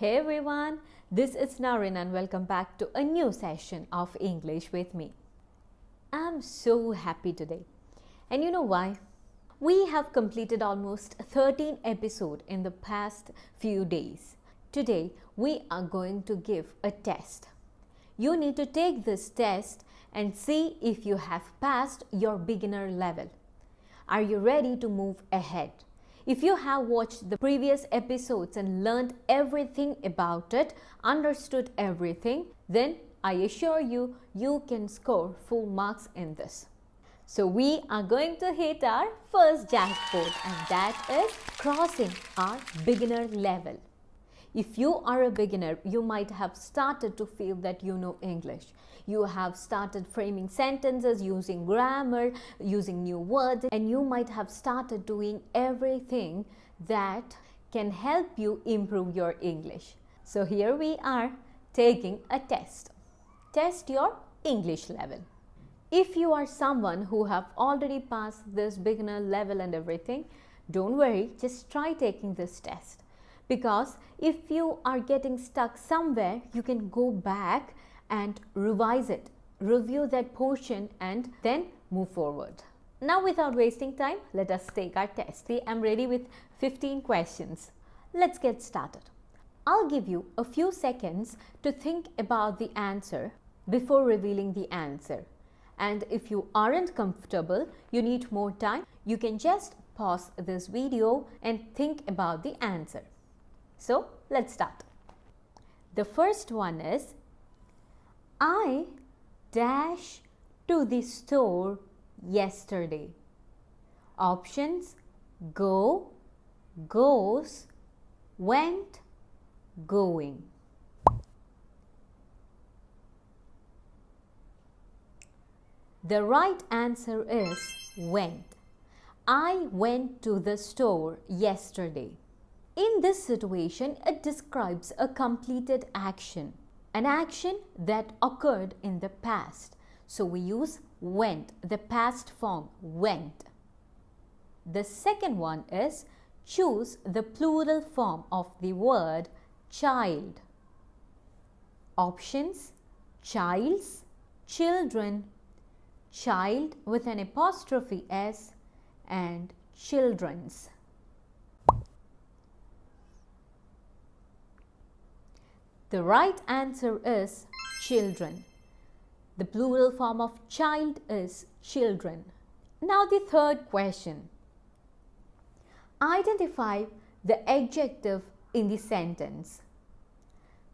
Hey everyone, this is Naren and welcome back to a new session of English with me. I'm so happy today. And you know why? We have completed almost 13 episodes in the past few days. Today, we are going to give a test. You need to take this test and see if you have passed your beginner level. Are you ready to move ahead? If you have watched the previous episodes and learned everything about it, understood everything, then I assure you, you can score full marks in this. So we are going to hit our first jackpot, and that is crossing our beginner level. If you are a beginner, you might have started to feel that you know English. You have started framing sentences, using grammar, using new words, and you might have started doing everything that can help you improve your English. So here we are taking a test. Test your English level. If you are someone who have already passed this beginner level and everything, don't worry, just try taking this test. Because if you are getting stuck somewhere, you can go back and revise it, review that portion and then move forward. Now without wasting time, let us take our test. See, I'm ready with 15 questions. Let's get started. I'll give you a few seconds to think about the answer before revealing the answer. And if you aren't comfortable, you need more time, you can just pause this video and think about the answer. So, let's start. The first one is, I dash to the store yesterday. Options: go, goes, went, going. The right answer is went. I went to the store yesterday. In this situation, it describes a completed action, an action that occurred in the past. So we use went, the past form, went. The second one is choose the plural form of the word child. Options: childs, children, child with an apostrophe s, and children's. The right answer is children. The plural form of child is children. Now the third question. Identify the adjective in the sentence.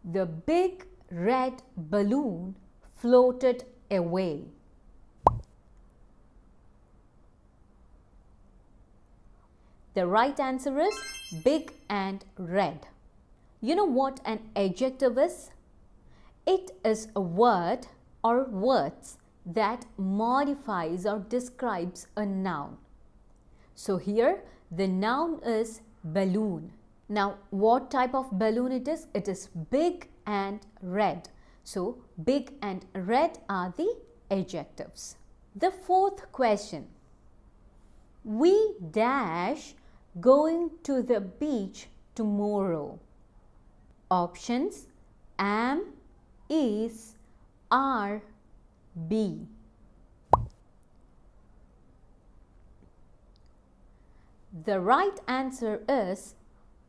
The big red balloon floated away. The right answer is big and red. You know what an adjective is? It is a word or words that modifies or describes a noun. So here the noun is balloon. Now what type of balloon it is? It is big and red. So big and red are the adjectives. The fourth question. We dash going to the beach tomorrow. Options: am, is, are, be. The right answer is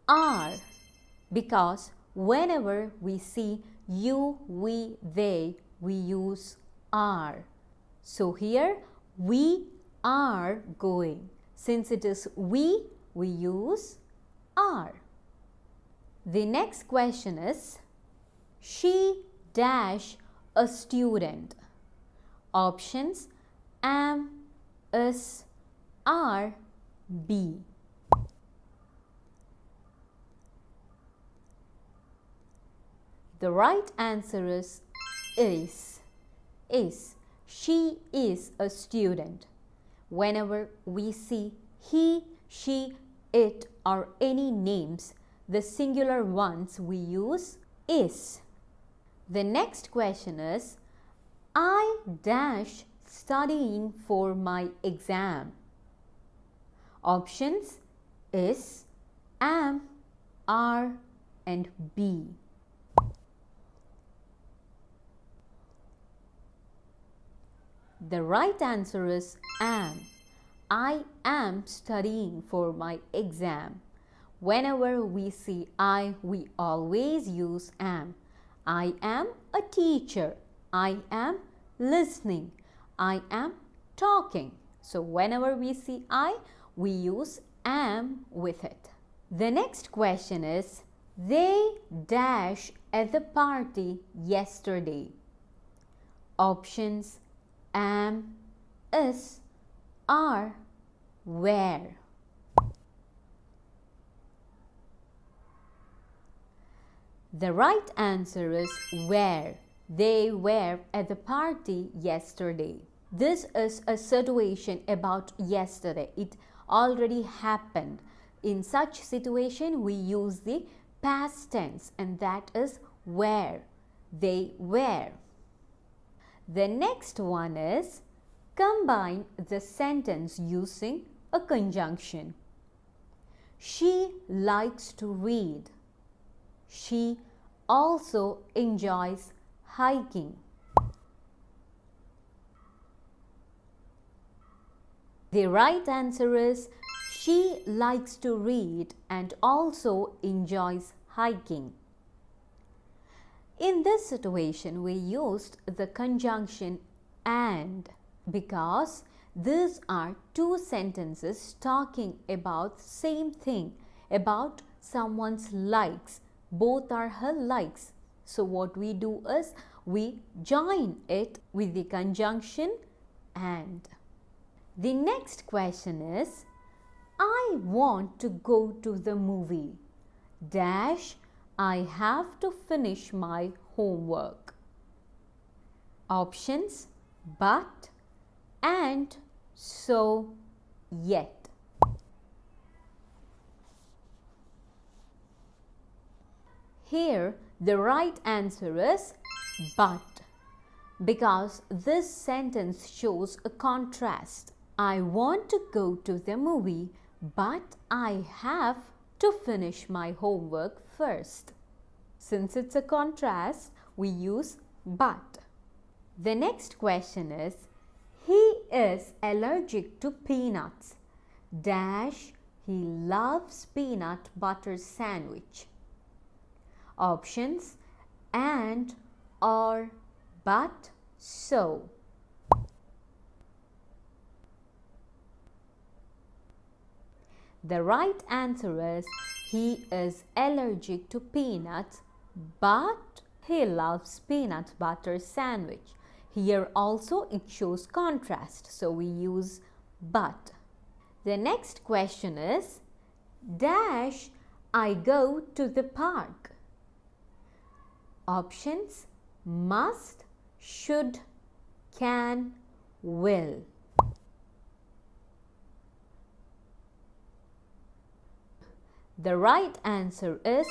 are, because whenever we see you, we, they, we use are. So here we are going. Since it is we use are. The next question is, she dash a student. Options: am, is, are, be. The right answer is. Is. She is a student. Whenever we see he, she, it or any names, the singular ones we use is. The next question is, I dash studying for my exam. Options: is, am, are, and be. The right answer is am. I am studying for my exam. Whenever we see I, we always use am. I am a teacher. I am listening. I am talking. So whenever we see I, we use am with it. The next question is, they dash at the party yesterday. Options: am, is, are, where. The right answer is where. They were at the party yesterday. This is a situation about yesterday. It already happened. In such situation, we use the past tense, and that is where. They were. The next one is, combine the sentence using a conjunction. She likes to read. She also enjoys hiking. The right answer is, she likes to read and also enjoys hiking. In this situation, we used the conjunction and because these are two sentences talking about same thing, about someone's likes. Both are her likes. So what we do is we join it with the conjunction and. The next question is, I want to go to the movie. Dash, I have to finish my homework. Options: but, and, so, yet. Here, the right answer is but, because this sentence shows a contrast. I want to go to the movie, but I have to finish my homework first. Since it's a contrast, we use but. The next question is, he is allergic to peanuts. Dash, he loves peanut butter sandwich. Options: and, or, but, so. The right answer is, he is allergic to peanuts, but he loves peanut butter sandwich. Here also it shows contrast, so we use but. The next question is, dash, I go to the park. Options: must, should, can, will. The right answer is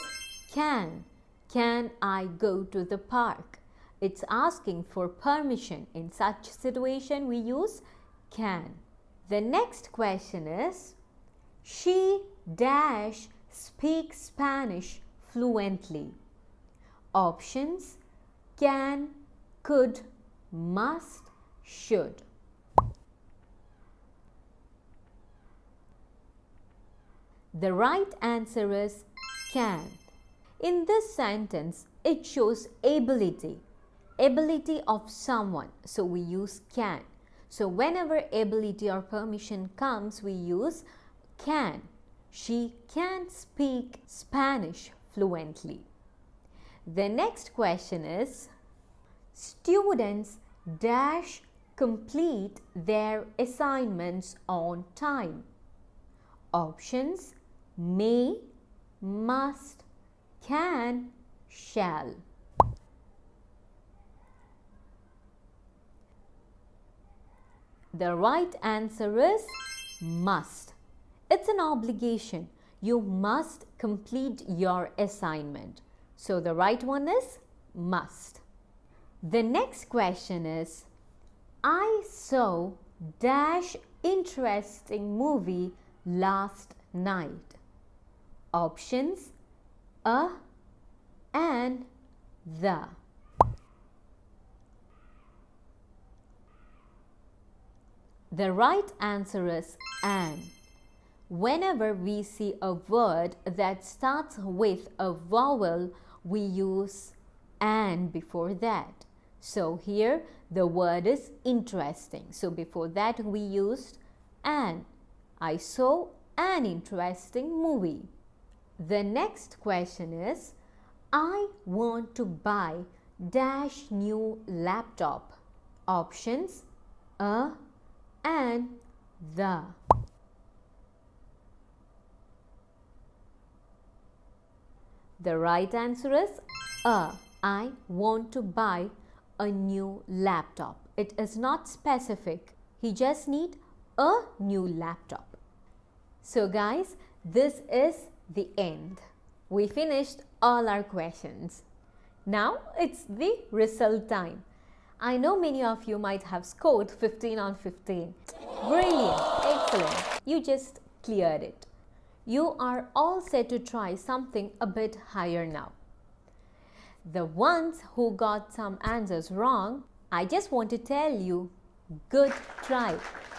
can. Can I go to the park? It's asking for permission. In such situation, we use can. The next question is, she dash speaks Spanish fluently. Options: can, could, must, should. The right answer is can. In this sentence, it shows ability of someone, so we use can. So whenever ability or permission comes, we use can. She can speak Spanish fluently. The next question is, students dash complete their assignments on time. Options: may, must, can, shall. The right answer is must. It's an obligation. You must complete your assignment. So the right one is must. The next question is, I saw dash interesting movie last night. Options: a and the. The right answer is an. Whenever we see a word that starts with a vowel, we use an before that. So here the word is interesting. So before that we used an. I saw an interesting movie. The next question is, I want to buy dash new laptop. Options: a, and, the. The right answer is a. I want to buy a new laptop. It is not specific. He just need a new laptop. So guys, this is the end. We finished all our questions. Now it's the result time. I know many of you might have scored 15 on 15. Brilliant, excellent. You just cleared it. You are all set to try something a bit higher now. The ones who got some answers wrong, I just want to tell you, good try.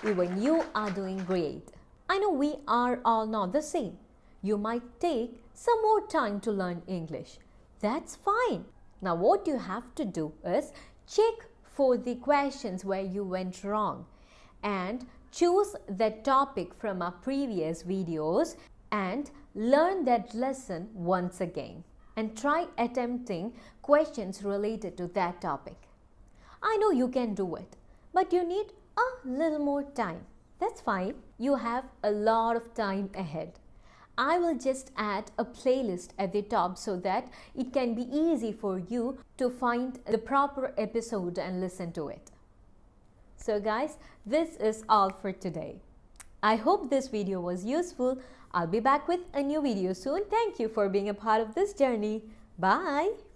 Even you are doing great. I know we are all not the same. You might take some more time to learn English. That's fine. Now what you have to do is check for the questions where you went wrong and choose the topic from our previous videos and learn that lesson once again and try attempting questions related to that topic. I know you can do it, but you need a little more time. That's fine. You have a lot of time ahead. I will just add a playlist at the top so that it can be easy for you to find the proper episode and listen to it. So guys, this is all for today. I hope this video was useful. I'll be back with a new video soon. Thank you for being a part of this journey. Bye.